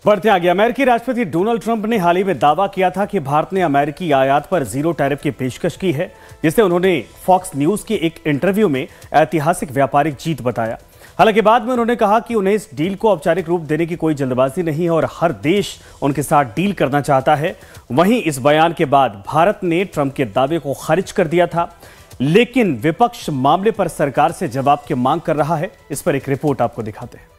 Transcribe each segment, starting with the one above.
बढ़ते आगे, अमेरिकी राष्ट्रपति डोनाल्ड ट्रंप ने हाल ही में दावा किया था कि भारत ने अमेरिकी आयात पर जीरो टैरिफ की पेशकश की है, जिसे उन्होंने फॉक्स न्यूज के एक इंटरव्यू में ऐतिहासिक व्यापारिक जीत बताया। हालांकि बाद में उन्होंने कहा कि उन्हें इस डील को औपचारिक रूप देने की कोई जल्दबाजी नहीं है और हर देश उनके साथ डील करना चाहता है। वहीं इस बयान के बाद भारत ने ट्रंप के दावे को खारिज कर दिया था, लेकिन विपक्ष मामले पर सरकार से जवाब की मांग कर रहा है। इस पर एक रिपोर्ट आपको दिखाते हैं।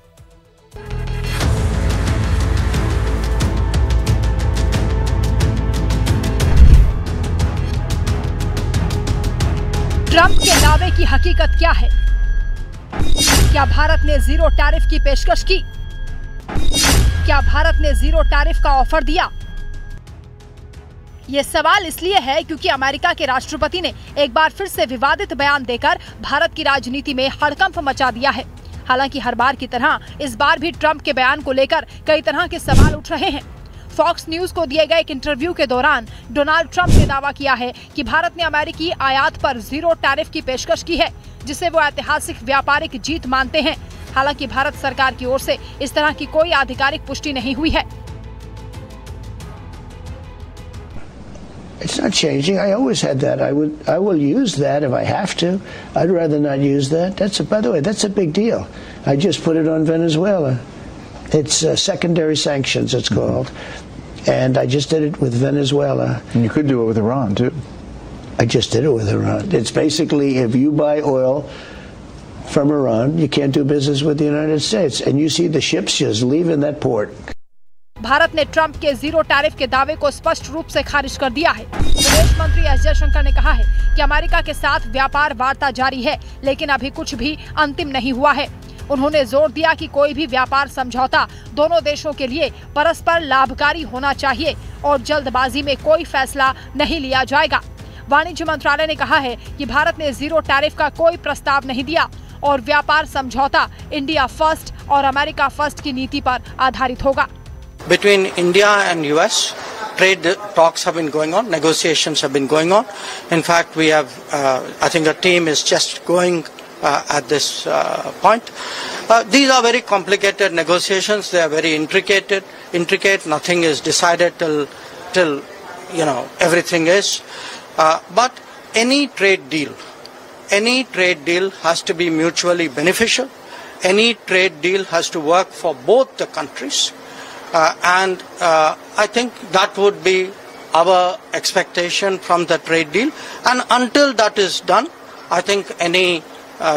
ट्रंप के दावे की हकीकत क्या है? क्या भारत ने जीरो टैरिफ की पेशकश की? क्या भारत ने जीरो टैरिफ का ऑफर दिया? ये सवाल इसलिए है क्योंकि अमेरिका के राष्ट्रपति ने एक बार फिर से विवादित बयान देकर भारत की राजनीति में हड़कंप मचा दिया है। हालांकि हर बार की तरह इस बार भी ट्रंप के बयान को लेकर कई तरह के सवाल उठ रहे हैं। फॉक्स न्यूज को दिए गए एक इंटरव्यू के दौरान डोनाल्ड ट्रंप ने दावा किया है कि भारत ने अमेरिकी आयात पर जीरो टैरिफ की पेशकश की है, जिसे वो ऐतिहासिक व्यापारिक जीत मानते हैं। हालांकि भारत सरकार की ओर से इस तरह की कोई आधिकारिक पुष्टि नहीं हुई है। It's not changing. I always had that. I will use that if I have to. I'd rather not use that. By the way, that's a big deal. I just put it on Venezuela. It's secondary sanctions, it's called. And I just did it with Venezuela. And you could do it with Iran, too. I just did it with Iran. It's basically if you buy oil from Iran, you can't do business with the United States. And you see the ships just leaving that port. Bharat ने Trump के zero tariff के दावे को स्पष्ट रूप से खारिज कर दिया है। विदेश मंत्री एस जयशंकर ने कहा है कि अमेरिका के साथ व्यापार वार्ता जारी है, लेकिन अभी कुछ भी अंतिम नहीं हुआ है। उन्होंने जोर दिया कि कोई भी व्यापार समझौता दोनों देशों के लिए परस्पर लाभकारी होना चाहिए और जल्दबाजी में कोई फैसला नहीं लिया जाएगा। वाणिज्य मंत्रालय ने कहा है कि भारत ने जीरो टैरिफ का कोई प्रस्ताव नहीं दिया और व्यापार समझौता इंडिया फर्स्ट और अमेरिका फर्स्ट की नीति पर आधारित होगा। Between India and US, trade talks have been going on, negotiations have been going on. In fact, we have, I think a team is just going at this point. These are very complicated negotiations. They are very intricate. Nothing is decided till everything is. But any trade deal has to be mutually beneficial. Any trade deal has to work for both the countries. And I think that would be our expectation from the trade deal. And until that is done, I think any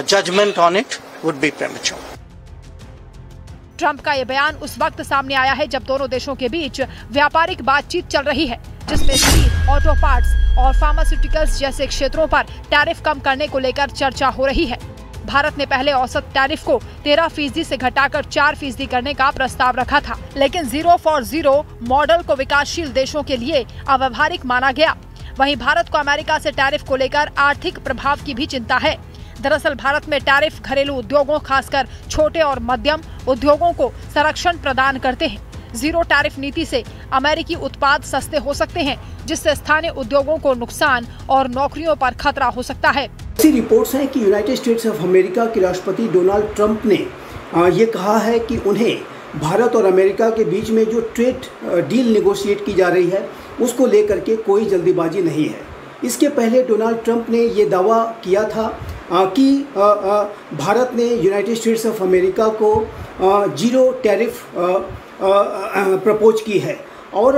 judgment on it would be premature. Trump का ये बयान उस वक्त सामने आया है जब दोनों देशों के बीच व्यापारिक बातचीत चल रही है, जिसमें स्टील, ऑटो पार्ट्स और फार्मास्यूटिकल्स जैसे क्षेत्रों पर टैरिफ कम करने को लेकर चर्चा हो रही है। भारत ने पहले औसत टैरिफ को 13% से घटाकर 4% करने का प्रस्ताव रखा था, लेकिन जीरो फॉर जीरो मॉडल को विकासशील देशों के लिए अव्यावहारिक माना गया। वहीं भारत को अमेरिका से टैरिफ को लेकर आर्थिक प्रभाव की भी चिंता है। दरअसल भारत में टैरिफ घरेलू उद्योगों, खासकर छोटे और मध्यम उद्योगों को संरक्षण प्रदान करते हैं। जीरो टैरिफ नीति से अमेरिकी उत्पाद सस्ते हो सकते हैं, जिससे स्थानीय उद्योगों को नुकसान और नौकरियों पर खतरा हो सकता है। ऐसी रिपोर्ट्स हैं कि यूनाइटेड स्टेट्स ऑफ अमेरिका के राष्ट्रपति डोनाल्ड ट्रंप ने ये कहा है कि उन्हें भारत और अमेरिका के बीच में जो ट्रेड डील नेगोशिएट की जा रही है, उसको लेकर के कोई जल्दीबाजी नहीं है। इसके पहले डोनाल्ड ट्रंप ने ये दावा किया था कि भारत ने यूनाइटेड स्टेट्स ऑफ अमेरिका को जीरो टैरिफ प्रपोज की है और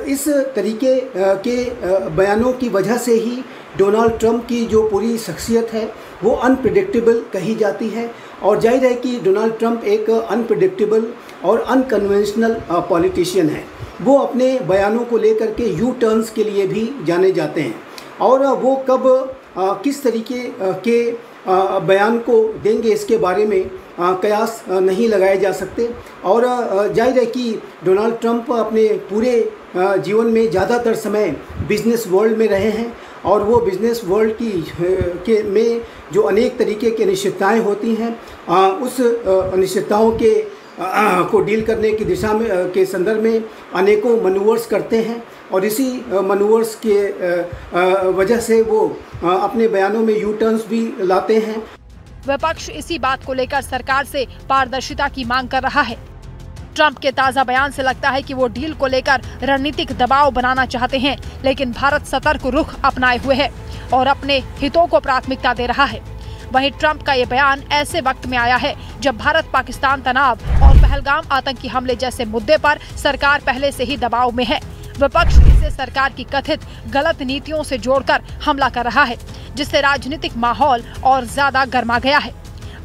इस तरीके के बयानों की वजह से ही डोनाल्ड ट्रंप की जो पूरी शख्सियत है वो अनप्रेडिक्टेबल कही जाती है। और जाहिर है कि डोनाल्ड ट्रंप एक अनप्रेडिक्टेबल और अनकन्वेंशनल पॉलिटिशियन है। वो अपने बयानों को लेकर के यू टर्न्स के लिए भी जाने जाते हैं और वो कब किस तरीके के बयान को देंगे इसके बारे में कयास नहीं लगाए जा सकते। और जाहिर है कि डोनाल्ड ट्रंप अपने पूरे जीवन में ज़्यादातर समय बिजनेस वर्ल्ड में रहे हैं और वो बिजनेस वर्ल्ड में जो अनेक तरीके की अनिश्चितताएं होती हैं, उस अनिश्चितताओं को डील करने की दिशा में के संदर्भ में अनेकों मनूवर्स करते हैं और इसी मनूवर्स के वजह से वो अपने बयानों में यू टर्न्स भी लाते हैं। विपक्ष इसी बात को लेकर सरकार से पारदर्शिता की मांग कर रहा है। ट्रंप के ताजा बयान से लगता है कि वो डील को लेकर रणनीतिक दबाव बनाना चाहते हैं, लेकिन भारत सतर्क रुख अपनाए हुए है और अपने हितों को प्राथमिकता दे रहा है। वहीं ट्रंप का ये बयान ऐसे वक्त में आया है जब भारत पाकिस्तान तनाव और पहलगाम आतंकी हमले जैसे मुद्दे पर सरकार पहले से ही दबाव में है। विपक्ष इसे सरकार की कथित गलत नीतियों से जोड़कर हमला कर रहा है, जिससे राजनीतिक माहौल और ज्यादा गर्मा गया है।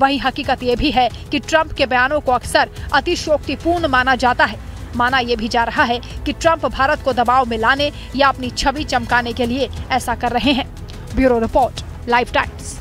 वहीं हकीकत ये भी है कि ट्रंप के बयानों को अक्सर अतिशयोक्तिपूर्ण माना जाता है। माना यह भी जा रहा है कि ट्रंप भारत को दबाव में लाने या अपनी छवि चमकाने के लिए ऐसा कर रहे हैं। Bureau report, life times.